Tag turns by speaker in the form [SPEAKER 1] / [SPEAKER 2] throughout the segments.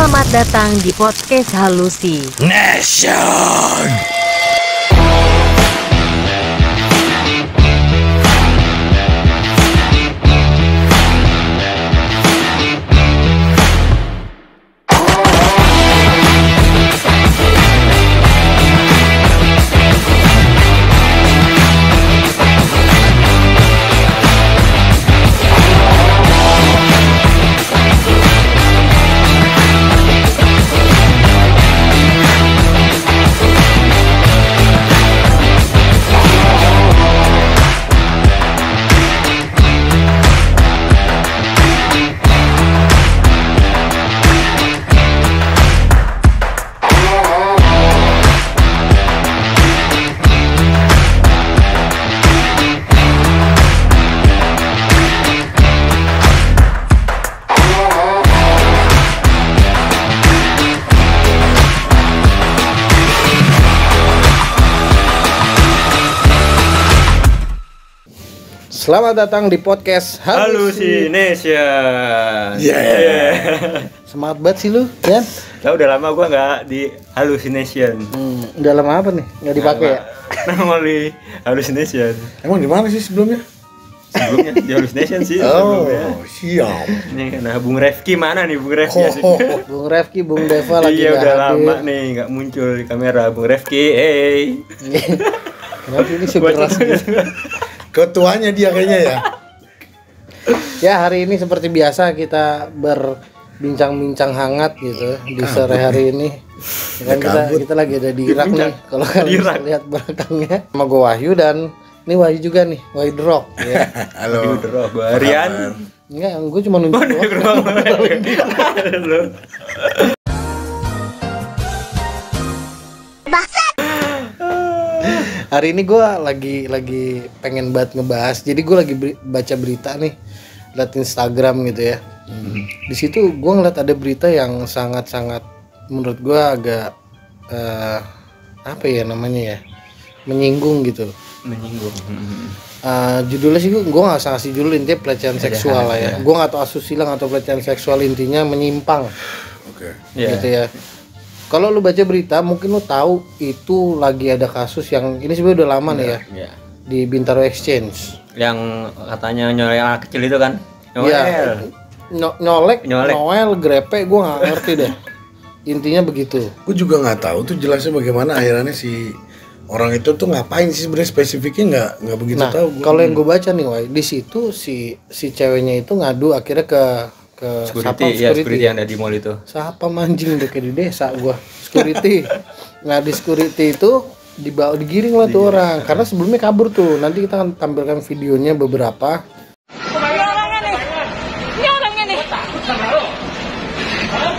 [SPEAKER 1] Selamat datang di podcast Halusi
[SPEAKER 2] Nation.
[SPEAKER 3] Selamat datang di podcast
[SPEAKER 4] Halusi Nation.
[SPEAKER 3] Semangat banget sih lu, Yan.
[SPEAKER 4] Lah udah lama gua nggak di Halusi Nation.
[SPEAKER 3] Udah lama apa nih? Nggak dipakai ya?
[SPEAKER 4] Nama di Halusi Nation.
[SPEAKER 2] Emang di mana sih sebelumnya?
[SPEAKER 4] Sebelumnya di Halusi Nation sih.
[SPEAKER 2] Oh,
[SPEAKER 4] sebelumnya.
[SPEAKER 2] siap.
[SPEAKER 4] Nih, nah Bung Refki mana nih Bung Refki?
[SPEAKER 3] Bung Refki, Bung Deva lagi
[SPEAKER 4] Iya
[SPEAKER 3] nggak
[SPEAKER 4] udah
[SPEAKER 3] hadir.
[SPEAKER 4] lama nih nggak muncul di kamera Bung Refki. Hey.
[SPEAKER 3] Kenapa ini sekeras gitu?
[SPEAKER 2] Ketuanya dia kayaknya ya.
[SPEAKER 3] Ya, hari ini seperti biasa kita berbincang-bincang hangat gitu di sore hari ini. Ya kan kita lagi ada di Irak nih. Kalau kalian bisa lihat belakangnya sama gue Wahyu dan ini Wahyu juga nih, Wahyu The Rock ya.
[SPEAKER 2] Halo.
[SPEAKER 4] Gua Rian.
[SPEAKER 3] Enggak, gue cuma nunjuk doang.
[SPEAKER 4] Halo.
[SPEAKER 3] Hari ini gue lagi pengen banget ngebahas. Jadi gue lagi baca berita nih, liat Instagram gitu ya. Di situ gue ngeliat ada berita yang sangat-sangat menurut gue agak apa ya namanya ya, menyinggung gitu.
[SPEAKER 4] Menyinggung.
[SPEAKER 3] Judulnya sih gue nggak usah ngasih judul, intinya pelecehan seksual lah ya. Gue nggak tahu asusila atau pelecehan seksual, intinya menyimpang.
[SPEAKER 2] Oke.
[SPEAKER 3] Gitu ya. Kalau lu baca berita mungkin lu tahu itu lagi ada kasus yang ini sebenarnya udah lama nih ya.
[SPEAKER 4] Iya.
[SPEAKER 3] Di Bintaro Exchange.
[SPEAKER 4] Yang katanya nyolek anak kecil itu kan?
[SPEAKER 3] Iya. Nyolek,
[SPEAKER 4] Nyolek.
[SPEAKER 3] Noel, grepe, gue nggak ngerti deh. Intinya begitu.
[SPEAKER 2] Gue juga nggak tahu tuh jelasnya bagaimana akhirnya si orang itu tuh ngapain sih sebenarnya, spesifiknya nggak begitu
[SPEAKER 3] Nah,
[SPEAKER 2] tahu.
[SPEAKER 3] kalau yang gue baca nih, Wai, di situ si ceweknya itu ngadu akhirnya ke
[SPEAKER 4] security yang ada di mall itu.
[SPEAKER 3] Siapa manjing udah kayak di desa gua. Security. Nah, di security itu digiring lah tuh orang karena sebelumnya kabur tuh. Nanti kita akan tampilkan videonya beberapa.
[SPEAKER 5] Ini orangnya nih.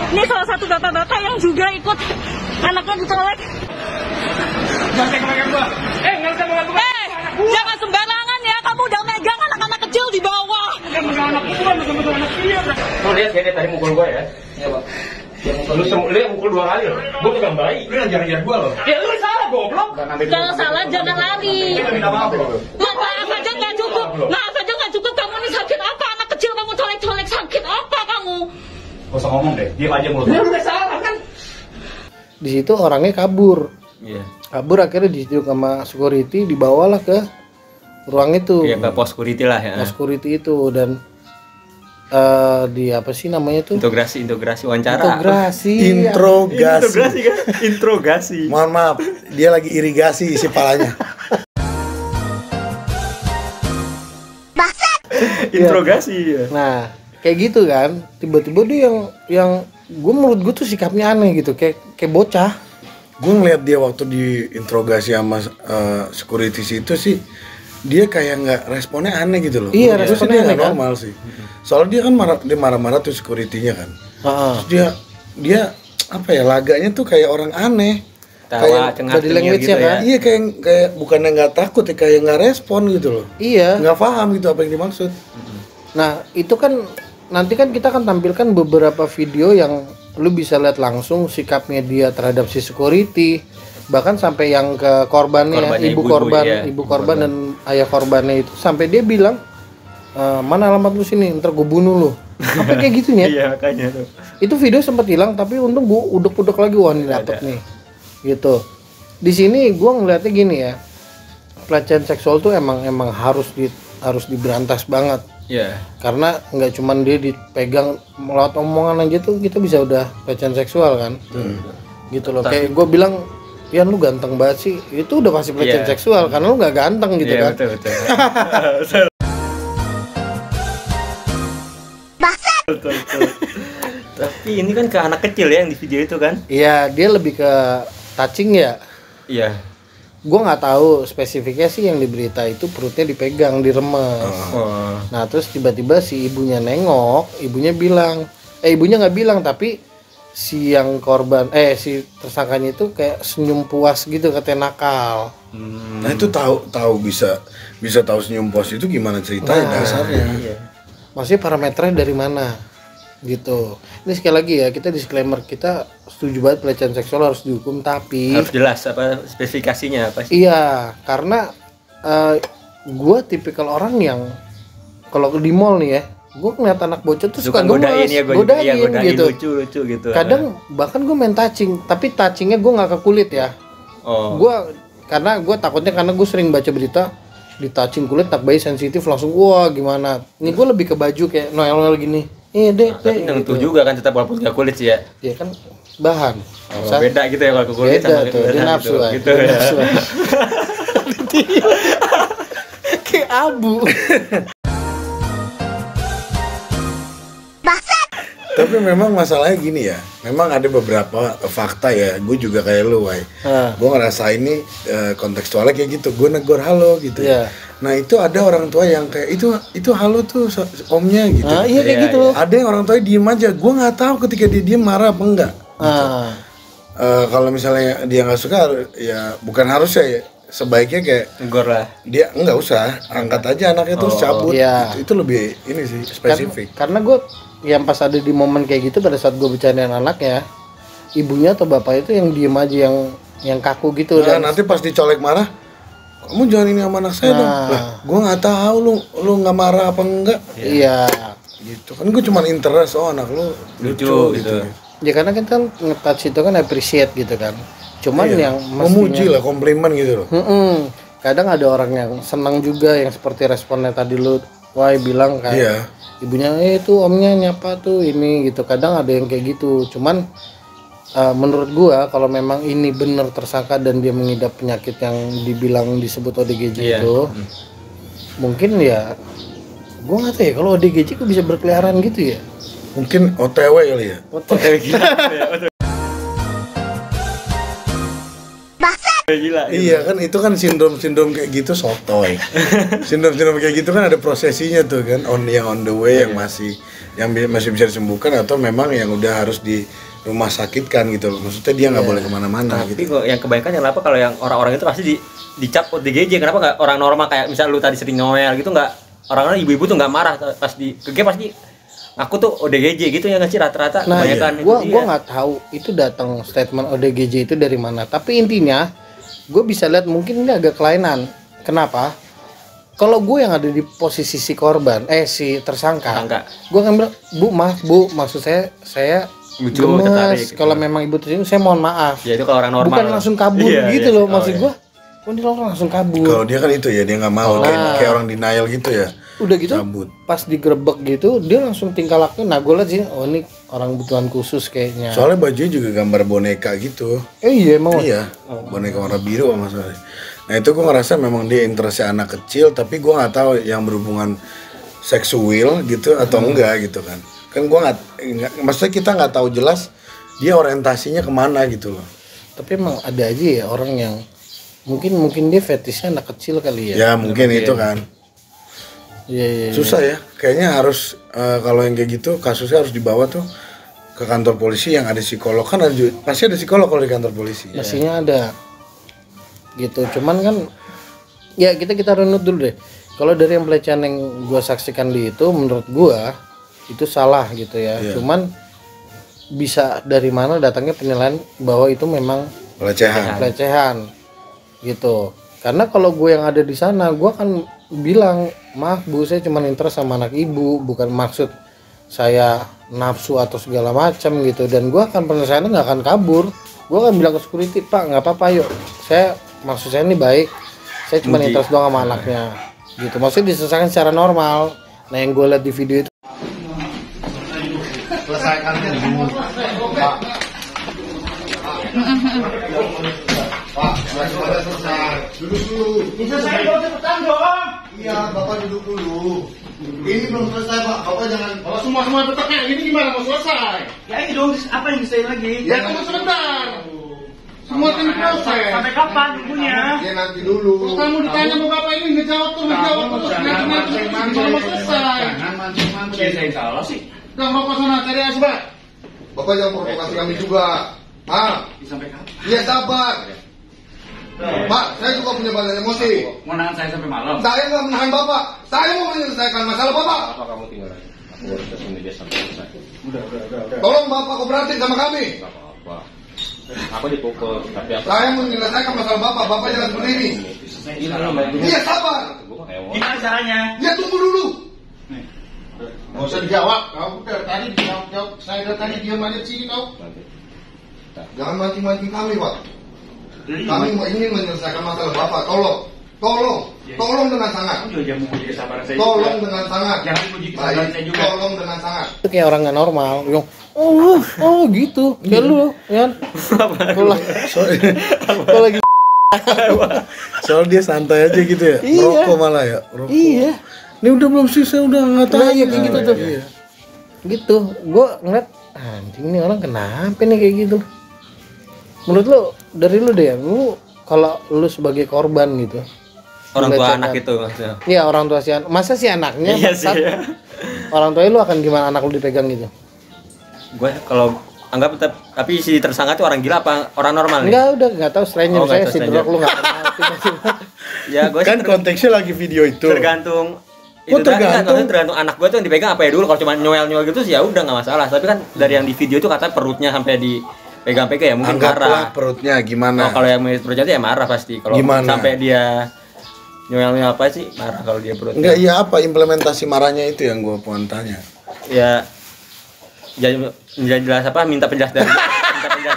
[SPEAKER 5] Ini salah satu bapak-bapak yang juga ikut anaknya dicolek. Jangan sembarangan ya, kamu udah megang anak-anak kecil di bawah.
[SPEAKER 6] Lu lihat dia tadi mukul gua ya? Iya, Pak. Lu mukul 2 kali loh. Gua pegang bayi. Lu ngejar-ngejar gua loh. Ya lu salah goblok.
[SPEAKER 5] Kalau salah jangan lari.
[SPEAKER 6] Kita minta maaf loh.
[SPEAKER 5] Maaf aja nggak cukup. Maaf aja nggak cukup. Kamu ini sakit apa? Anak kecil kamu colek-colek, sakit apa kamu?
[SPEAKER 6] Gak usah ngomong deh. Diam aja mulut. Lu udah salah kan?
[SPEAKER 3] Di situ orangnya kabur.
[SPEAKER 4] Iya.
[SPEAKER 3] Kabur akhirnya ditunjuk sama security, dibawalah ke ruang itu.
[SPEAKER 4] Iya, ke pos security lah ya.
[SPEAKER 3] Pos security itu dan di apa sih namanya tuh?
[SPEAKER 4] Integrasi wawancara.
[SPEAKER 3] Integrasi.
[SPEAKER 2] Interogasi.
[SPEAKER 4] Kan? Interogasi.
[SPEAKER 2] Mohon maaf, dia lagi irigasi isi palanya.
[SPEAKER 4] Interogasi ya.
[SPEAKER 3] Nah, kayak gitu kan. Tiba-tiba dia yang gue menurut gue tuh sikapnya aneh gitu, kayak bocah.
[SPEAKER 2] Gue ngeliat dia waktu diinterogasi sama security itu sih, dia kayak nggak responnya aneh gitu loh.
[SPEAKER 3] Iya,
[SPEAKER 2] Menurut gue sih
[SPEAKER 3] responnya
[SPEAKER 2] dia
[SPEAKER 3] aneh
[SPEAKER 2] nggak
[SPEAKER 3] kan?
[SPEAKER 2] normal sih. Soalnya dia kan marah-marah tuh security-nya kan. Terus dia apa ya, laganya tuh kayak orang aneh.
[SPEAKER 4] Tawa
[SPEAKER 3] body language
[SPEAKER 4] gitu
[SPEAKER 3] kan?
[SPEAKER 4] ya.
[SPEAKER 2] Iya, kayak bukannya nggak takut ya, kayak nggak respon gitu loh.
[SPEAKER 3] Iya.
[SPEAKER 2] Nggak paham gitu apa yang dimaksud.
[SPEAKER 3] Nah, itu kan nanti kan kita akan tampilkan beberapa video yang lu bisa lihat langsung sikapnya dia terhadap si security, bahkan sampai yang ke korbannya, ibu korban dan ayah korbannya itu, sampai dia bilang mana alamat lu sini, ntar gue bunuh lu. Apa kayak gitunya?
[SPEAKER 4] Iya makanya tuh.
[SPEAKER 3] Itu video sempat hilang tapi untung gue udek-udek lagi, wah ini dapet nih gitu. Di sini gue ngeliatnya gini ya, pelecehan seksual tuh emang harus diberantas banget.
[SPEAKER 4] Iya.
[SPEAKER 3] Karena nggak cuman dia dipegang lewat omongan aja tuh kita bisa udah pelecehan seksual kan. Gitu loh. Kayak gue bilang, Pian lu ganteng banget sih, itu udah pasti pelecehan seksual karena lu nggak ganteng gitu kan.
[SPEAKER 4] Betul. Betul. Tapi ini kan ke anak kecil ya yang di video itu kan?
[SPEAKER 3] Iya, dia lebih ke touching ya.
[SPEAKER 4] Iya.
[SPEAKER 3] Gue nggak tahu spesifiknya sih, yang di berita itu perutnya dipegang, diremes.
[SPEAKER 4] Oh.
[SPEAKER 3] Nah terus tiba-tiba si ibunya nengok, ibunya nggak bilang tapi si yang korban, si tersangkanya itu kayak senyum puas gitu, katanya nakal.
[SPEAKER 2] Nah itu tahu bisa tahu senyum puas itu gimana ceritanya dasarnya?
[SPEAKER 4] Iya.
[SPEAKER 3] Maksudnya parameternya dari mana? Gitu. Ini sekali lagi ya, kita disclaimer, kita setuju banget pelecehan seksual harus dihukum, tapi
[SPEAKER 4] Harus jelas apa spesifikasinya apa sih?
[SPEAKER 3] iya, karena gue tipikal orang yang kalau di mall nih ya, gue ngeliat anak bocah tuh suka gemes, godain gitu.
[SPEAKER 4] Lucu gitu.
[SPEAKER 3] Kadang bahkan gue main touching, tapi touchingnya gue nggak ke kulit ya.
[SPEAKER 4] Oh.
[SPEAKER 3] Karena gue sering baca berita di touching kulit, anak bayi sensitif langsung wah gimana. Ini gue lebih ke baju kayak Noel gini.
[SPEAKER 4] Tapi tentu juga kan tetap walaupun nggak kulit sih ya.
[SPEAKER 3] Iya kan bahan.
[SPEAKER 4] Beda gitu ya kalau ke kulit
[SPEAKER 3] Beda
[SPEAKER 4] sama
[SPEAKER 3] tuh, dia nafsu aja.
[SPEAKER 4] gitu ya.
[SPEAKER 3] Kayak abu.
[SPEAKER 2] Tapi memang masalahnya gini ya, memang ada beberapa fakta ya, gue juga kayak lu, Wai. Gue ngerasa ini kontekstualnya kayak gitu, gue negor halo gitu.
[SPEAKER 3] Iya.
[SPEAKER 2] Nah itu ada orang tua yang kayak itu halo tuh omnya gitu.
[SPEAKER 3] Iya kayak gitu.
[SPEAKER 2] Ada yang orang tua diem aja, gue nggak tahu ketika dia diem marah apa enggak. Gitu. Kalau misalnya dia nggak suka, ya bukan harus ya, sebaiknya kayak
[SPEAKER 4] Negor lah.
[SPEAKER 2] dia nggak usah, angkat aja anaknya terus cabut.
[SPEAKER 3] Iya.
[SPEAKER 2] Itu lebih ini sih spesifik.
[SPEAKER 3] Karena gue yang pas ada di momen kayak gitu, pada saat gue bercandain anaknya, ibunya atau bapaknya itu yang diem aja, yang kaku gitu.
[SPEAKER 2] Nah,
[SPEAKER 3] dan
[SPEAKER 2] nanti pas dicolek marah, kamu jangan ini sama anak saya dong. Lah, gue nggak tahu lu nggak marah apa enggak.
[SPEAKER 3] iya.
[SPEAKER 2] Gitu kan, gue cuma interest, oh anak lu lucu gitu.
[SPEAKER 3] Ya karena kita nge-touch itu kan appreciate gitu kan. Cuman yang
[SPEAKER 2] memuji lah, komplimen gitu loh.
[SPEAKER 3] Kadang ada orang yang senang juga, yang seperti responnya tadi lu Wai bilang kan.
[SPEAKER 2] Iya.
[SPEAKER 3] Ibunya itu omnya nyapa tuh ini gitu. Kadang ada yang kayak gitu. Cuman menurut gua kalau memang ini benar tersangka dan dia mengidap penyakit yang dibilang disebut ODGJ itu, mungkin ya gua nggak tahu ya kalau ODGJ kok bisa berkeliaran gitu ya.
[SPEAKER 2] Mungkin OTW kali ya.
[SPEAKER 4] Gila.
[SPEAKER 2] Iya kan, itu kan sindrom kayak gitu sotoy. sindrom kayak gitu kan ada prosesinya tuh kan, on the way yang masih bisa disembuhkan, atau memang yang udah harus di rumah sakit kan gitu loh. Maksudnya dia nggak boleh kemana-mana
[SPEAKER 4] Tapi
[SPEAKER 2] gitu.
[SPEAKER 4] kok yang kebanyakan kenapa kalau yang orang-orang itu pasti dicap ODGJ, kenapa nggak orang normal kayak misal lu tadi sering Noel gitu, nggak orang-orang ibu-ibu tuh nggak marah pas di kege pasti aku tuh ODGJ gitu ya nggak sih rata-rata.
[SPEAKER 3] Nah,
[SPEAKER 4] kebanyakan
[SPEAKER 3] gua nggak tahu itu datang statement ODGJ itu dari mana. Tapi intinya gue bisa lihat mungkin ini agak kelainan. Kenapa? Kalau gue yang ada di posisi si korban, si tersangka, gue akan bilang, Bu, maksud saya
[SPEAKER 4] lucu,
[SPEAKER 3] gemes. Kalau memang ibu tersinggung, saya mohon maaf.
[SPEAKER 4] Ya itu kalau orang normal.
[SPEAKER 3] Bukan langsung kabur gitu loh, maksud gue. Kok ini orang langsung kabur?
[SPEAKER 2] Kalau dia kan itu ya, dia nggak mau, kayak orang denial gitu ya.
[SPEAKER 3] Udah gitu,
[SPEAKER 2] cabut.
[SPEAKER 3] Pas digerebek gitu, dia langsung tingkah laku. Nah, gue liat sih, oh ini orang kebutuhan khusus kayaknya.
[SPEAKER 2] Soalnya bajunya juga gambar boneka gitu.
[SPEAKER 3] Iya, emang.
[SPEAKER 2] Iya, boneka warna biru sama sekali. Nah itu gue ngerasa memang dia interestnya anak kecil, tapi gue nggak tahu yang berhubungan seksual gitu atau enggak gitu kan. Kan gue nggak, maksudnya kita nggak tahu jelas dia orientasinya kemana gitu loh.
[SPEAKER 3] Tapi emang ada aja ya orang yang mungkin dia fetishnya anak kecil kali ya.
[SPEAKER 2] Ya mungkin itu kan.
[SPEAKER 3] Iya.
[SPEAKER 2] Susah ya, kayaknya harus kalau yang kayak gitu kasusnya harus dibawa tuh ke kantor polisi yang ada psikolog, kan pasti ada psikolog kalau di kantor polisi.
[SPEAKER 3] Mestinya ada gitu. Cuman kan ya kita runut dulu deh. Kalau dari yang pelecehan yang gua saksikan di itu, menurut gua itu salah gitu ya. Cuman bisa dari mana datangnya penilaian bahwa itu memang pelecehan gitu. Karena kalau gue yang ada di sana, gue akan bilang, maaf Bu, saya cuma interest sama anak ibu, bukan maksud saya nafsu atau segala macam gitu, dan gue akan penyelesaiannya nggak akan kabur. Gue akan bilang ke security, Pak nggak apa-apa yuk, maksud saya ini baik, saya cuma interest doang sama anaknya gitu, maksudnya diselesaikan secara normal. Nah yang gue lihat di video itu
[SPEAKER 2] Selesaikan dulu. Pak, selesai. Duduk dulu.
[SPEAKER 6] Selesai dong, cepetan dong.
[SPEAKER 2] Iya, Bapak duduk dulu. Ini belum selesai, Pak. Bapak jangan.
[SPEAKER 6] Kalau semua petaknya ini gimana mau selesai?
[SPEAKER 7] Ya ini dong, apa yang bisa lagi?
[SPEAKER 6] Ya tunggu sebentar. Semua kan proses.
[SPEAKER 7] Sampai kapan nunggunya?
[SPEAKER 2] Ya nanti dulu.
[SPEAKER 6] Kalau kamu ditanya mau Bapak ini ngejawab terus nanti mau selesai.
[SPEAKER 7] Jangan mancing-mancing. Siapa yang salah sih?
[SPEAKER 6] Udah rokok sana cari asbak.
[SPEAKER 2] Bapak jangan provokasi kami juga.
[SPEAKER 7] Sampai kapan?
[SPEAKER 2] Iya sabar. Pak, saya juga punya banyak emosi.
[SPEAKER 7] Mau nahan saya sampai malam?
[SPEAKER 2] Saya nggak menahan Bapak. Saya mau menyelesaikan masalah Bapak.
[SPEAKER 4] Apa kamu tinggal aja? Aku harus kesini dia sampai selesai.
[SPEAKER 6] Udah.
[SPEAKER 2] Tolong Bapak kooperatif sama kami.
[SPEAKER 4] Gak apa-apa. Aku dipukul, tapi aku
[SPEAKER 2] Saya mau menyelesaikan masalah Bapak. Bapak jangan seperti ini. Iya sabar.
[SPEAKER 7] Gimana caranya?
[SPEAKER 2] Iya tunggu dulu.
[SPEAKER 6] Nggak usah dijawab. Kamu dari tadi jawab. Saya dari tadi diam aja di sini kau.
[SPEAKER 2] Jangan mancing-mancing kami, Pak. Kami ingin menyelesaikan masalah Bapak. Tolong dengan sangat.
[SPEAKER 7] Kamu juga jangan menguji kesabaran saya.
[SPEAKER 2] Tolong dengan sangat.
[SPEAKER 7] Jangan menguji kesabaran saya juga.
[SPEAKER 2] Tolong dengan sangat.
[SPEAKER 3] itu kayak orang nggak normal, yang gitu, kayak lu kan. Kalau lagi
[SPEAKER 2] Soal dia santai aja gitu ya.
[SPEAKER 3] Iya.
[SPEAKER 2] Rokok malah ya. Rokok.
[SPEAKER 3] iya,
[SPEAKER 2] Ini udah belum sih, saya udah nggak tahu.
[SPEAKER 3] nah, iya kayak gitu tuh.
[SPEAKER 2] Iya.
[SPEAKER 3] Gitu, gue ngeliat anjing nih orang kenapa nih kayak gitu. Menurut lu, dari lu deh, lu kalau lu sebagai korban gitu,
[SPEAKER 4] orang tua
[SPEAKER 3] dilecehkan.
[SPEAKER 4] anak itu maksudnya.
[SPEAKER 3] Iya orang tua si anak, masa si anaknya
[SPEAKER 4] Iya sih,
[SPEAKER 3] bangsat?
[SPEAKER 4] ya.
[SPEAKER 3] Orang tua lu akan gimana anak lu dipegang gitu?
[SPEAKER 4] Gue kalau anggap tapi si tersangka itu orang gila apa orang normal nih?
[SPEAKER 3] Enggak, udah nggak tahu stranger,
[SPEAKER 4] Oh, nggak
[SPEAKER 3] saya
[SPEAKER 4] tahu
[SPEAKER 3] si
[SPEAKER 4] stranger.
[SPEAKER 3] drog lu nggak kenal tiba-tiba.
[SPEAKER 4] Ya gue
[SPEAKER 2] Kan konteksnya lagi video itu.
[SPEAKER 4] tergantung.
[SPEAKER 2] Oh, tergantung?
[SPEAKER 4] Tergantung anak gue tuh yang dipegang apa ya dulu. Kalau cuma nyoel gitu sih ya udah nggak masalah. Tapi kan dari yang di video itu katanya perutnya sampai dipegang-pegang ya mungkin
[SPEAKER 2] Anggaplah
[SPEAKER 4] marah.
[SPEAKER 2] perutnya gimana?
[SPEAKER 4] Oh, kalau yang perutnya ya marah pasti. Kalau
[SPEAKER 2] Gimana?
[SPEAKER 4] sampai dia nyoel apa sih marah kalau dia perutnya.
[SPEAKER 2] Enggak, iya apa implementasi marahnya itu yang gue pengen tanya.
[SPEAKER 4] Ya jelas apa minta penjelasan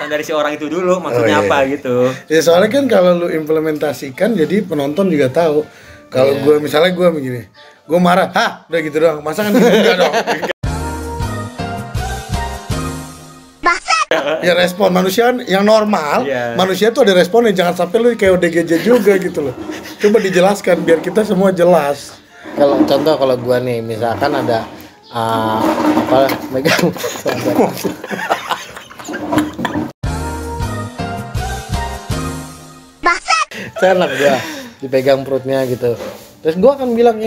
[SPEAKER 4] dari si orang itu dulu maksudnya
[SPEAKER 2] Oh, iya.
[SPEAKER 4] apa gitu.
[SPEAKER 2] Ya soalnya kan kalau lu implementasikan jadi penonton juga tahu. Kalau gue misalnya gue begini, gue marah, udah gitu doang. Masa kan gitu enggak dong. Ya respon manusia kan yang normal,
[SPEAKER 4] Iya.
[SPEAKER 2] manusia tuh ada responnya. Jangan sampai lu kayak ODGJ juga gitu loh. Coba dijelaskan biar kita semua jelas.
[SPEAKER 3] Kalau contoh kalau gua nih misalkan ada apa megang saya anak gua dipegang perutnya gitu, terus gua akan bilang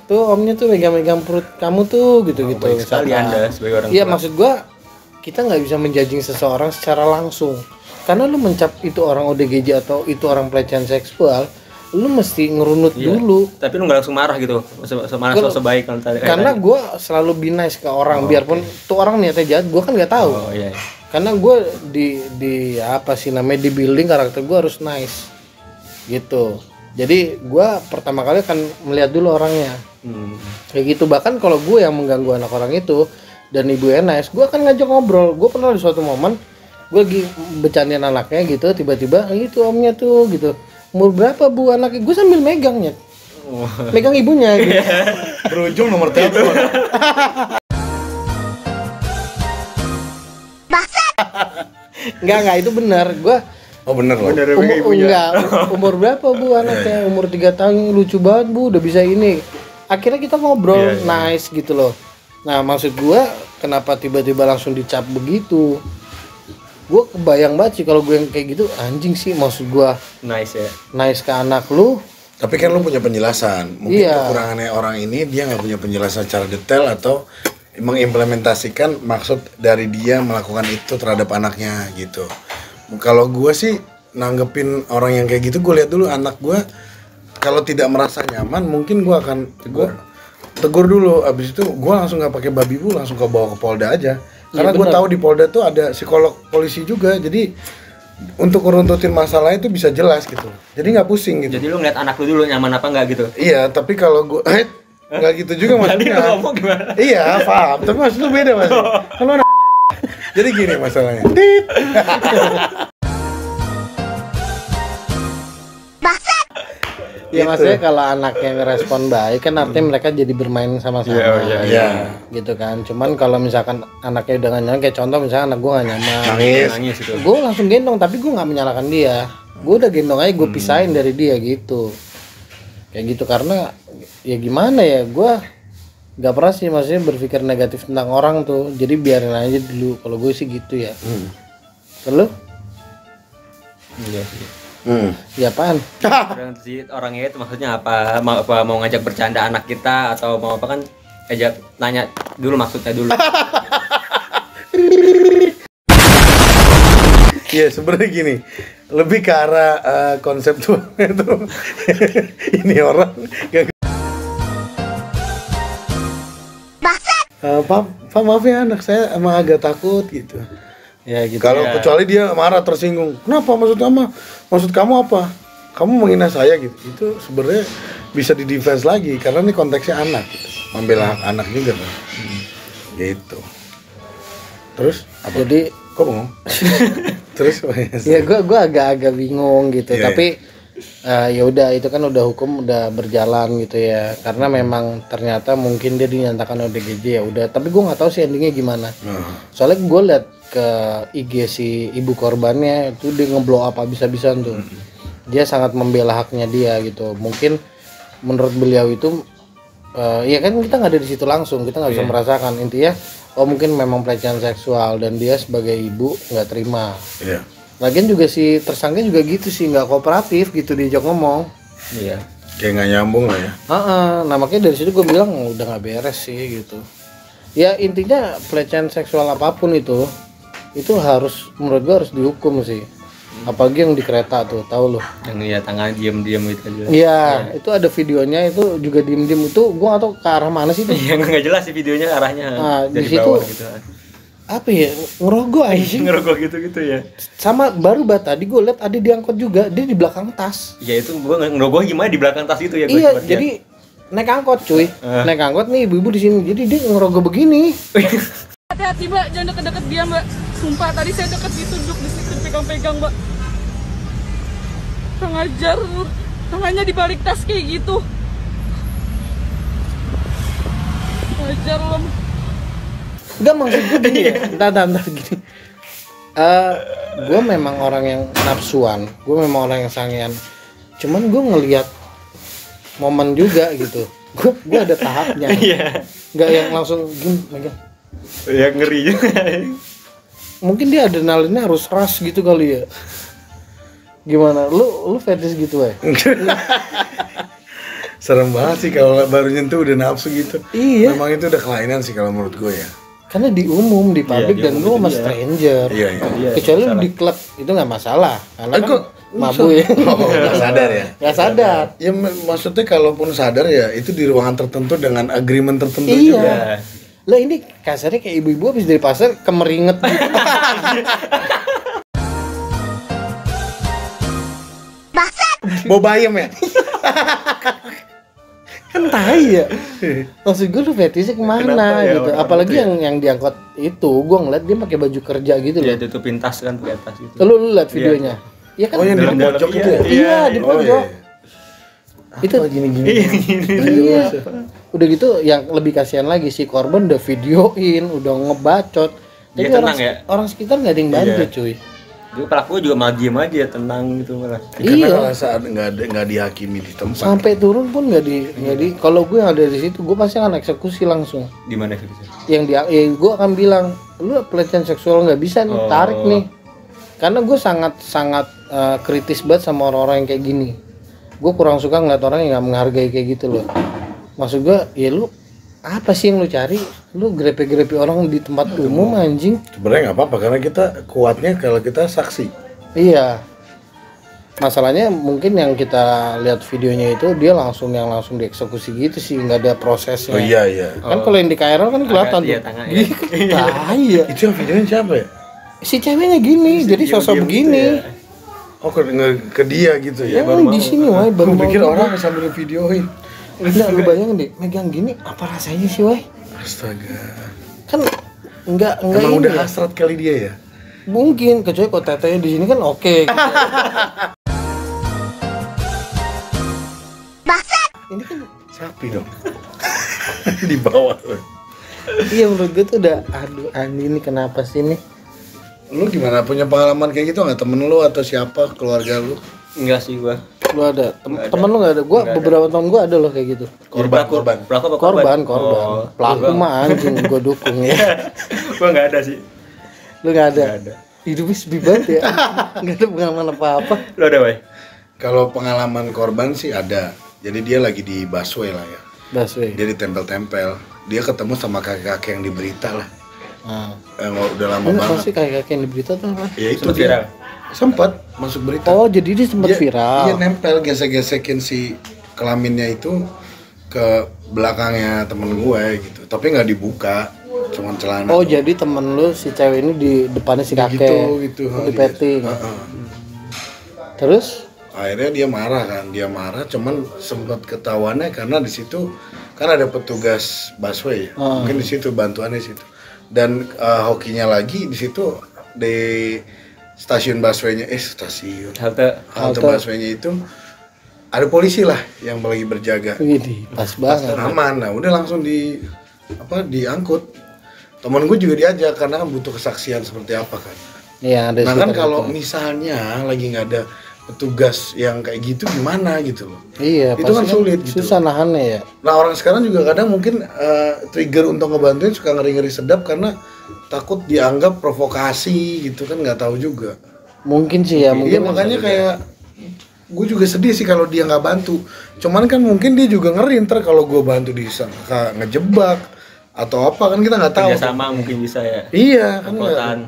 [SPEAKER 3] tuh omnya tuh megang-megang perut kamu tuh gitu
[SPEAKER 4] Sekali Anda sebagai orang
[SPEAKER 3] iya
[SPEAKER 4] tua.
[SPEAKER 3] maksud gua kita nggak bisa menjudging seseorang secara langsung karena lu mencap itu orang ODGJ atau itu orang pelecehan seksual, lu mesti ngerunut
[SPEAKER 4] Iya.
[SPEAKER 3] dulu.
[SPEAKER 4] Tapi lu nggak langsung marah gitu, malah
[SPEAKER 3] Kalau-
[SPEAKER 4] sosok baik kalau tadi.
[SPEAKER 3] Karena gue selalu be nice ke orang, biarpun tuh orang niatnya jahat, gue kan nggak tahu.
[SPEAKER 4] oh iya.
[SPEAKER 3] Karena gue di apa sih namanya, di building karakter gue harus nice, gitu. Jadi gue pertama kali akan melihat dulu orangnya, kayak gitu. Bahkan kalau gue yang mengganggu anak orang itu dan ibu yang nice, gue akan ngajak ngobrol. Gue pernah di suatu momen gue lagi bercandain anaknya gitu, tiba-tiba itu omnya tuh gitu, umur berapa bu anaknya, gue sambil megangnya, megang ibunya gitu.
[SPEAKER 2] Berujung nomor telepon.
[SPEAKER 3] Enggak itu benar. Gue
[SPEAKER 2] Oh bener loh.
[SPEAKER 3] umur berapa bu anaknya, umur 3 tahun, lucu banget bu, udah bisa ini. Akhirnya kita ngobrol nice gitu loh. Nah maksud gue kenapa tiba-tiba langsung dicap begitu, gue kebayang banget sih kalau gue yang kayak gitu, anjing sih, maksud gue
[SPEAKER 4] Nice ya.
[SPEAKER 3] nice ke anak lu.
[SPEAKER 2] Tapi kan lu punya penjelasan. Mungkin
[SPEAKER 3] Iya.
[SPEAKER 2] kekurangannya orang ini dia nggak punya penjelasan secara detail atau mengimplementasikan maksud dari dia melakukan itu terhadap anaknya gitu. Kalau gue sih nanggepin orang yang kayak gitu, gue lihat dulu anak gue kalau tidak merasa nyaman, mungkin gue akan tegur dulu. Abis itu gue langsung nggak pakai babi bu, langsung ke bawa ke Polda aja. Karena gue
[SPEAKER 3] bener.
[SPEAKER 2] tahu di Polda tuh ada psikolog polisi juga, jadi untuk ngeruntutin masalah itu bisa jelas gitu. Jadi nggak pusing gitu.
[SPEAKER 4] Jadi lu ngeliat anak lu dulu nyaman apa enggak gitu.
[SPEAKER 2] Iya, tapi kalau gue Enggak gitu juga
[SPEAKER 4] Tadi
[SPEAKER 2] maksudnya.
[SPEAKER 4] lu ngomong gimana?
[SPEAKER 2] Iya, paham. Tapi maksud lu beda mas. Kan lu anak jadi gini masalahnya. Tit.
[SPEAKER 3] Ya
[SPEAKER 2] Gitu.
[SPEAKER 3] maksudnya kalau anaknya ngerespon baik kan artinya mereka jadi bermain sama-sama.
[SPEAKER 2] Iya.
[SPEAKER 3] Gitu kan. Cuman kalau misalkan anaknya udah gak nyaman, kayak contoh misalnya anak gue gak nyaman,
[SPEAKER 4] Nangis itu.
[SPEAKER 3] gue langsung gendong, tapi gue nggak menyalahkan dia. Gue udah gendong aja, gue pisahin dari dia gitu. Kayak gitu karena ya gimana ya, gue nggak pernah sih maksudnya berpikir negatif tentang orang tuh. Jadi biarin aja dulu. Kalau gue sih gitu ya. Kalau
[SPEAKER 4] Iya sih.
[SPEAKER 3] ya apaan?
[SPEAKER 4] Tergantung sih orangnya itu maksudnya apa mau ngajak bercanda anak kita atau mau apa kan ajak nanya dulu maksudnya dulu.
[SPEAKER 2] Iya sebenarnya gini, lebih ke arah konseptualnya tuh. Ini orang gak Pak maaf ya anak saya emang agak takut gitu.
[SPEAKER 3] Ya gitu.
[SPEAKER 2] Kalau kecuali dia marah tersinggung, kenapa maksud kamu apa? Kamu menghina saya gitu. Itu sebenarnya bisa di defense lagi karena ini konteksnya anak, gitu. Membela hak anak juga kan. Gitu. Terus apa?
[SPEAKER 3] Jadi
[SPEAKER 2] Kok bengong? Terus
[SPEAKER 3] ya gue agak-agak bingung gitu.
[SPEAKER 2] Iya,
[SPEAKER 3] Tapi ya udah itu kan udah hukum udah berjalan gitu ya. Karena memang ternyata mungkin dia dinyatakan ODGJ ya udah. Tapi gue nggak tahu sih endingnya gimana. Soalnya gue liat ke IG si ibu korbannya itu dia ngeblow up habis-habisan tuh. Dia sangat membela haknya dia gitu. Mungkin menurut beliau itu ya kan kita nggak ada di situ langsung, kita nggak bisa merasakan. Intinya oh mungkin memang pelecehan seksual dan dia sebagai ibu nggak terima.
[SPEAKER 2] Iya.
[SPEAKER 3] Lagian juga si tersangka juga gitu sih, nggak kooperatif gitu diajak ngomong.
[SPEAKER 4] Iya.
[SPEAKER 2] Kayak nggak nyambung lah ya.
[SPEAKER 3] Nah makanya dari situ gue bilang udah nggak beres sih gitu. Ya intinya pelecehan seksual apapun itu harus menurut gue harus dihukum sih. Apalagi yang di kereta tuh, tahu loh.
[SPEAKER 4] Yang ya tangan diam-diam itu aja.
[SPEAKER 3] Iya, itu ada videonya itu juga diem-diem itu gue nggak tahu ke arah mana sih itu.
[SPEAKER 4] Yang nggak jelas sih videonya arahnya.
[SPEAKER 3] Nah,
[SPEAKER 4] dari
[SPEAKER 3] di situ
[SPEAKER 4] bawah gitu.
[SPEAKER 3] apa ya ngerogoh anjing.
[SPEAKER 4] Ngerokok gitu ya.
[SPEAKER 3] Sama baru tadi gue liat ada diangkut juga, dia di belakang tas.
[SPEAKER 4] Ya itu gua ngerogoh gimana di belakang tas itu ya gua
[SPEAKER 3] Iya,
[SPEAKER 4] sempat lihat.
[SPEAKER 3] jadi naik angkot cuy. Naik angkot nih ibu-ibu di sini. Jadi dia ngerogoh begini.
[SPEAKER 5] Hati-hati mbak, jangan deket-deket dia mbak. Sumpah tadi saya deket situ, duduk di situ pegang-pegang mbak. Pengajar, tangannya di balik tas kayak gitu. Pengajar loh.
[SPEAKER 3] Enggak maksud gue gini ya. Bentar gini. Gue memang orang yang nafsuan. Gue memang orang yang sangean. Cuman gue ngelihat momen juga gitu. Gue ada tahapnya.
[SPEAKER 4] Iya.
[SPEAKER 3] Enggak yang langsung gini megang.
[SPEAKER 4] Ya ngeri juga.
[SPEAKER 3] Mungkin dia adrenalinnya harus rush gitu kali ya. Gimana? Lu fetish gitu ya?
[SPEAKER 2] Serem banget sih kalau baru nyentuh udah nafsu gitu.
[SPEAKER 3] Iya.
[SPEAKER 2] Memang itu udah kelainan sih kalau menurut gue ya.
[SPEAKER 3] Karena di umum, di publik
[SPEAKER 4] Iya,
[SPEAKER 3] dan
[SPEAKER 4] di
[SPEAKER 3] lu
[SPEAKER 4] umum
[SPEAKER 3] sama
[SPEAKER 4] itu dia.
[SPEAKER 3] stranger.
[SPEAKER 2] Iya.
[SPEAKER 3] Kecuali lu di klub itu nggak masalah. Karena kan
[SPEAKER 2] kok
[SPEAKER 3] mabuk ya.
[SPEAKER 2] Oh, nggak sadar ya.
[SPEAKER 3] Nggak sadar.
[SPEAKER 2] Ya maksudnya kalaupun sadar ya itu di ruangan tertentu dengan agreement tertentu
[SPEAKER 3] Iya.
[SPEAKER 2] juga.
[SPEAKER 3] Lah ini kasarnya kayak ibu-ibu habis dari pasar kemeringet gitu.
[SPEAKER 2] Bawa bayam ya?
[SPEAKER 3] Kan tai ya. Maksud gue lu fetishnya kemana
[SPEAKER 4] Kenapa ya
[SPEAKER 3] gitu.
[SPEAKER 4] orang
[SPEAKER 3] Apalagi
[SPEAKER 4] gitu
[SPEAKER 3] yang diangkut itu, gue ngeliat dia pakai baju kerja gitu
[SPEAKER 4] Ya
[SPEAKER 3] loh.
[SPEAKER 4] tutupin tas kan pakai tas itu.
[SPEAKER 3] Lu liat videonya? Iya kan?
[SPEAKER 2] Oh yang di
[SPEAKER 4] Dalam-dalam,
[SPEAKER 2] pojok itu ya?
[SPEAKER 3] Iya, di
[SPEAKER 2] Oh,
[SPEAKER 3] pojok. Itu
[SPEAKER 2] gini-gini.
[SPEAKER 3] iya. Udah gitu yang lebih kasihan lagi si korban udah videoin, udah ngebacot. Tapi
[SPEAKER 4] Dia
[SPEAKER 3] orang,
[SPEAKER 4] tenang ya?
[SPEAKER 3] orang sekitar nggak ada yang bantu
[SPEAKER 4] Iya.
[SPEAKER 3] cuy.
[SPEAKER 4] Dia pelaku juga malah diem aja tenang gitu malah.
[SPEAKER 2] Karena
[SPEAKER 3] Iya.
[SPEAKER 2] kalau saat nggak dihakimi di tempat.
[SPEAKER 3] Sampai turun pun nggak di. Kalau gue yang ada di situ, gue pasti akan eksekusi langsung.
[SPEAKER 4] Di mana sih?
[SPEAKER 3] Yang dia, gue akan bilang, lu pelecehan seksual nggak bisa nih, tarik nih. Karena gue sangat kritis banget sama orang-orang yang kayak gini. Gue kurang suka ngeliat orang yang nggak menghargai kayak gitu loh. Maksud gue, ya lu apa sih yang lu cari? Lu grepe-grepe orang di tempat umum anjing.
[SPEAKER 2] Sebenarnya nggak apa-apa karena kita kuatnya kalau kita saksi.
[SPEAKER 3] Iya. Masalahnya mungkin yang kita lihat videonya itu dia langsung dieksekusi gitu sih, nggak ada prosesnya.
[SPEAKER 2] Oh iya.
[SPEAKER 3] Kan kalau yang di KRL kan kelihatan
[SPEAKER 4] Iya,
[SPEAKER 3] tuh.
[SPEAKER 4] tangan,
[SPEAKER 3] Iya, tai ya.
[SPEAKER 2] Itu yang videonya siapa ya?
[SPEAKER 3] Si ceweknya gini, jadi sosok begini.
[SPEAKER 2] Oh ke dia gitu ya.
[SPEAKER 3] Ya, di sini wae baru
[SPEAKER 2] Gue pikir
[SPEAKER 3] mau
[SPEAKER 2] orang sambil videoin.
[SPEAKER 3] Enggak, lu bayangin deh, megang gini apa rasanya sih, woy?
[SPEAKER 2] Astaga.
[SPEAKER 3] Kan enggak
[SPEAKER 2] Emang
[SPEAKER 3] ini
[SPEAKER 2] udah
[SPEAKER 3] ya.
[SPEAKER 2] hasrat kali dia ya?
[SPEAKER 3] Mungkin, kecuali kalau tetenya di sini kan oke. Gitu. Ini kan
[SPEAKER 2] Sapi dong. Di bawah.
[SPEAKER 3] iya menurut gue tuh udah aduh Andi ini kenapa sih nih?
[SPEAKER 2] Lu gimana, punya pengalaman kayak gitu nggak, temen lu atau siapa, keluarga lu?
[SPEAKER 4] Enggak sih gua.
[SPEAKER 3] Lu ada temen lu nggak ada? Gua beberapa temen gua ada loh kayak gitu.
[SPEAKER 2] Korban.
[SPEAKER 4] Pelaku apa
[SPEAKER 3] Korban.
[SPEAKER 4] Oh,
[SPEAKER 3] Pelaku mah anjing gua dukung ya.
[SPEAKER 4] gua enggak ada sih.
[SPEAKER 3] Lu nggak ada?
[SPEAKER 4] Nggak ada.
[SPEAKER 3] Hidupnya sepi banget ya. Nggak ada pengalaman apa-apa.
[SPEAKER 4] Lu ada, Boy?
[SPEAKER 2] Kalau pengalaman korban sih ada. Jadi dia lagi di busway lah ya.
[SPEAKER 3] Busway.
[SPEAKER 2] Dia ditempel-tempel. Dia ketemu sama kakek-kakek yang di berita lah.
[SPEAKER 3] Nah.
[SPEAKER 2] Udah lama
[SPEAKER 3] Ini apa
[SPEAKER 2] banget.
[SPEAKER 3] sih kayak yang di berita tuh apa?
[SPEAKER 2] Ya itu
[SPEAKER 4] Sempat
[SPEAKER 2] dia.
[SPEAKER 4] viral.
[SPEAKER 2] Sempat masuk berita.
[SPEAKER 3] Oh, jadi dia sempat viral.
[SPEAKER 2] Iya, nempel, gesek-gesekin si kelaminnya itu ke belakangnya temen gue gitu. Tapi nggak dibuka, cuman celana.
[SPEAKER 3] Oh, jadi temen lu si cewek ini di depannya si kakek.
[SPEAKER 2] gitu.
[SPEAKER 3] Di petting. Terus?
[SPEAKER 2] Akhirnya dia marah kan, cuman sempat ketahuannya karena di situ kan ada petugas busway ya. Mungkin di situ bantuannya di situ. Dan hokinya lagi di situ di stasiun busway-nya halte busway-nya itu ada polisi lah yang lagi berjaga.
[SPEAKER 3] Widih, pas banget.
[SPEAKER 2] Aman. Nah, udah langsung diangkut. Temen gue juga diajak karena kan butuh kesaksian seperti apa kan.
[SPEAKER 3] Iya, ada.
[SPEAKER 2] Nah kan kalau misalnya lagi nggak ada petugas yang kayak gitu gimana gitu loh.
[SPEAKER 3] Iya,
[SPEAKER 2] itu kan sulit gitu.
[SPEAKER 3] Susah nahannya ya.
[SPEAKER 2] Nah orang sekarang juga kadang mungkin trigger untuk ngebantuin suka ngeri-ngeri sedap karena takut dianggap provokasi gitu kan, nggak tahu juga.
[SPEAKER 3] Mungkin sih ya,
[SPEAKER 2] Iya
[SPEAKER 3] mungkin.
[SPEAKER 2] makanya kayak gue juga sedih sih kalau dia nggak bantu. Cuman kan mungkin dia juga ngeri ntar kalau gue bantu disangka ngejebak atau apa kan, kita nggak tahu.
[SPEAKER 4] Kerjasama mungkin bisa ya.
[SPEAKER 2] Iya kan.
[SPEAKER 4] Angkutan.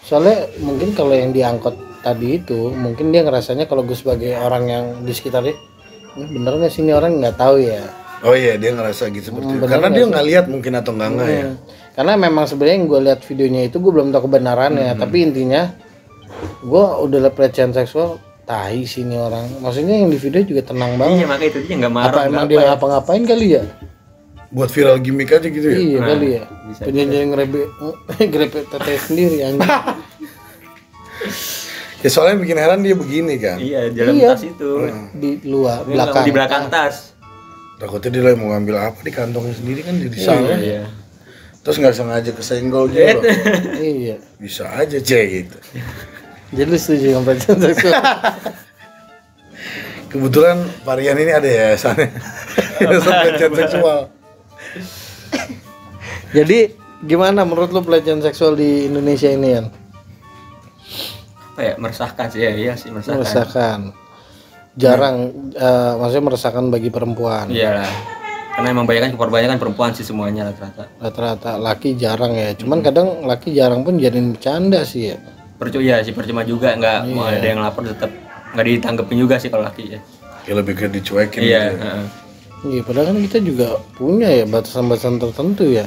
[SPEAKER 3] Soalnya mungkin kalau yang diangkut tadi itu, mungkin dia ngerasanya kalau gue sebagai orang yang di sekitarnya, bener nggak sih ini orang nggak tahu ya.
[SPEAKER 2] Oh iya, dia ngerasa gitu seperti itu.
[SPEAKER 3] Bener
[SPEAKER 2] Karena
[SPEAKER 3] nggak
[SPEAKER 2] dia
[SPEAKER 3] sih?
[SPEAKER 2] nggak lihat mungkin atau enggak ya.
[SPEAKER 3] Karena memang sebenarnya yang gue lihat videonya itu gue belum tahu kebenarannya, tapi intinya gue udah liat pelecehan seksual, tahi sih ini orang. Maksudnya yang di video juga tenang
[SPEAKER 4] Iya,
[SPEAKER 3] banget.
[SPEAKER 4] makanya itu dia enggak marah.
[SPEAKER 3] Apa emang dia ngapa-ngapain kali ya?
[SPEAKER 2] Buat viral gimmick aja gitu ya.
[SPEAKER 3] Iya
[SPEAKER 4] Nah,
[SPEAKER 3] kali ya.
[SPEAKER 4] bisa.
[SPEAKER 3] Penyanyi grepe tete sendiri anjing.
[SPEAKER 2] Ya soalnya bikin heran dia begini kan.
[SPEAKER 4] Iya, dalam
[SPEAKER 3] Iya.
[SPEAKER 4] tas itu.
[SPEAKER 3] Di luar
[SPEAKER 4] Dia
[SPEAKER 3] belakang.
[SPEAKER 4] di belakang tas.
[SPEAKER 2] Takutnya dia lagi mau ngambil apa di kantongnya sendiri kan jadi salah.
[SPEAKER 4] Iya.
[SPEAKER 2] Terus nggak sengaja kesenggol gitu loh.
[SPEAKER 3] Iya.
[SPEAKER 2] Bisa aja gitu.
[SPEAKER 3] Jadi lu setuju dengan pelecehan seksual?
[SPEAKER 2] Kebetulan varian ini ada ya sana. Pelecehan seksual.
[SPEAKER 3] Jadi gimana menurut lu pelecehan seksual di Indonesia ini Yan?
[SPEAKER 4] Apa ya? Meresahkan sih ya, iya sih meresahkan.
[SPEAKER 3] Meresahkan. Jarang, maksudnya meresahkan bagi perempuan.
[SPEAKER 4] Iya lah. Karena emang kebanyakan perempuan sih semuanya rata-rata.
[SPEAKER 3] Rata-rata laki jarang ya. Cuman kadang laki jarang pun jadiin bercanda sih ya.
[SPEAKER 4] Percuma juga nggak mau ada yang lapor tetap nggak ditanggepin juga sih kalau laki ya.
[SPEAKER 2] Ya lebih ke dicuekin
[SPEAKER 4] Iya.
[SPEAKER 2] gitu.
[SPEAKER 4] heeh.
[SPEAKER 3] Iya, padahal kan kita juga punya ya batasan-batasan tertentu ya.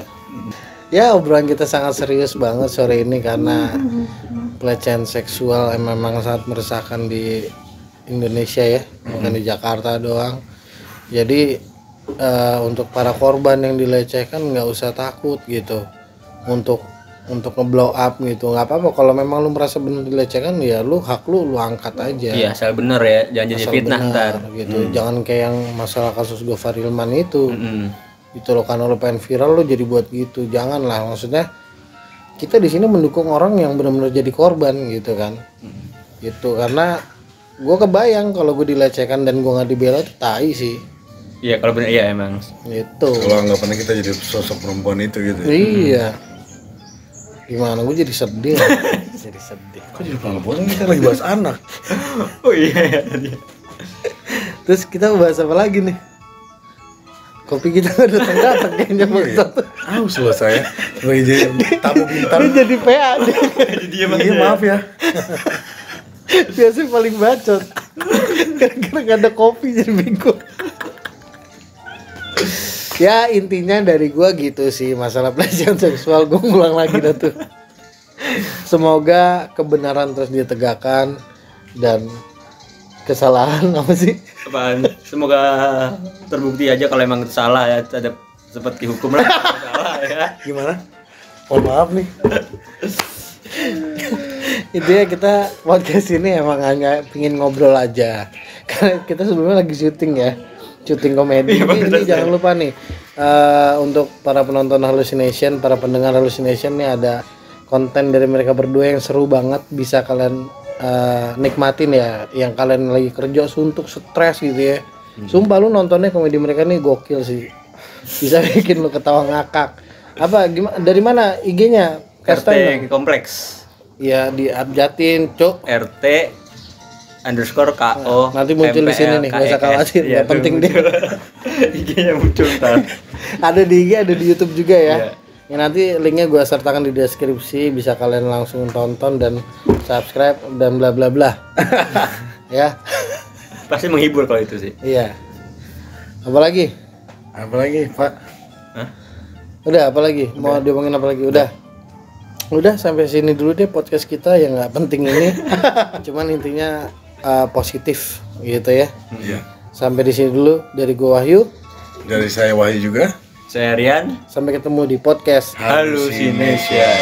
[SPEAKER 3] Ya obrolan kita sangat serius banget sore ini karena pelecehan seksual yang memang sangat meresahkan di Indonesia ya, bukan di Jakarta doang. Jadi untuk para korban yang dilecehkan nggak usah takut gitu untuk nge-blow up gitu. Nggak apa-apa kalau memang lu merasa benar dilecehkan ya lu hak lu angkat aja.
[SPEAKER 4] Iya, asal bener ya, jangan jadi
[SPEAKER 3] Asal
[SPEAKER 4] fitnah
[SPEAKER 3] benar,
[SPEAKER 4] ntar.
[SPEAKER 3] gitu. Jangan kayak yang masalah kasus Gofar Hilman itu. Gitu loh, karena lo pengen viral lo jadi buat gitu. Janganlah, maksudnya kita di sini mendukung orang yang benar-benar jadi korban gitu kan. Gitu, karena gue kebayang kalau gue dilecehkan dan gue nggak dibela itu tai sih.
[SPEAKER 4] Iya, kalau bener iya emang.
[SPEAKER 3] Gitu.
[SPEAKER 2] Kalau anggapannya kita jadi sosok perempuan itu gitu ya.
[SPEAKER 3] Iya. Gimana gue jadi sedih. Jadi sedih.
[SPEAKER 2] Kok jadi perempuan, kita lagi bahas anak.
[SPEAKER 4] Oh iya tadi.
[SPEAKER 3] Terus kita bahas apa lagi nih? Kopi kita nggak datang kayaknya
[SPEAKER 2] Iya. Aus loh saya. Lagi jadi tamu bintang.
[SPEAKER 3] Dia jadi PA deh.
[SPEAKER 2] Iya maaf ya.
[SPEAKER 3] Biasanya paling bacot. Gara-gara gak ada kopi jadi bingung. Ya intinya dari gua gitu sih, masalah pelecehan seksual. Gua ngulang lagi dah tuh. Semoga kebenaran terus ditegakkan dan kesalahan apa sih?
[SPEAKER 4] Apaan? Semoga terbukti aja kalau emang itu salah ya, ada sempat dihukum lah. Salah ya.
[SPEAKER 3] Gimana? Mohon maaf nih. Intinya kita podcast ini emang hanya pingin ngobrol aja. Karena kita sebelumnya lagi syuting ya, syuting komedi. Ini jangan lupa nih, untuk para penonton Hallucination, para pendengar Hallucination nih ada konten dari mereka berdua yang seru banget, bisa kalian nikmatin ya, yang kalian lagi kerja suntuk, stres gitu ya. Sumpah lu nontonnya komedi mereka nih gokil sih, bisa bikin lu ketawa ngakak. Apa gimana? Dari mana IG-nya?
[SPEAKER 4] RT kompleks.
[SPEAKER 3] Ya di abjatin, Cuk.
[SPEAKER 4] RT_KO.
[SPEAKER 3] Nanti muncul di sini nih, nggak usah khawatir, nggak penting deh.
[SPEAKER 4] IG-nya muncul ntar.
[SPEAKER 3] Ada di IG, ada di YouTube juga ya.
[SPEAKER 4] Iya.
[SPEAKER 3] Ya nanti linknya gue sertakan di deskripsi, bisa kalian langsung tonton dan subscribe dan bla bla bla. Ya.
[SPEAKER 4] Pasti menghibur kalau itu sih.
[SPEAKER 3] Iya. Apalagi?
[SPEAKER 2] Apalagi, Pak?
[SPEAKER 4] Hah?
[SPEAKER 3] Udah, apalagi? Mau diomongin apa lagi? Udah sampai sini dulu deh podcast kita yang nggak penting ini. Cuman intinya positif gitu ya.
[SPEAKER 2] Iya.
[SPEAKER 3] Sampai di sini dulu dari gua Wahyu.
[SPEAKER 2] Dari saya Wahyu juga.
[SPEAKER 4] Saya Rian.
[SPEAKER 3] Sampai ketemu di podcast
[SPEAKER 4] Hallucination.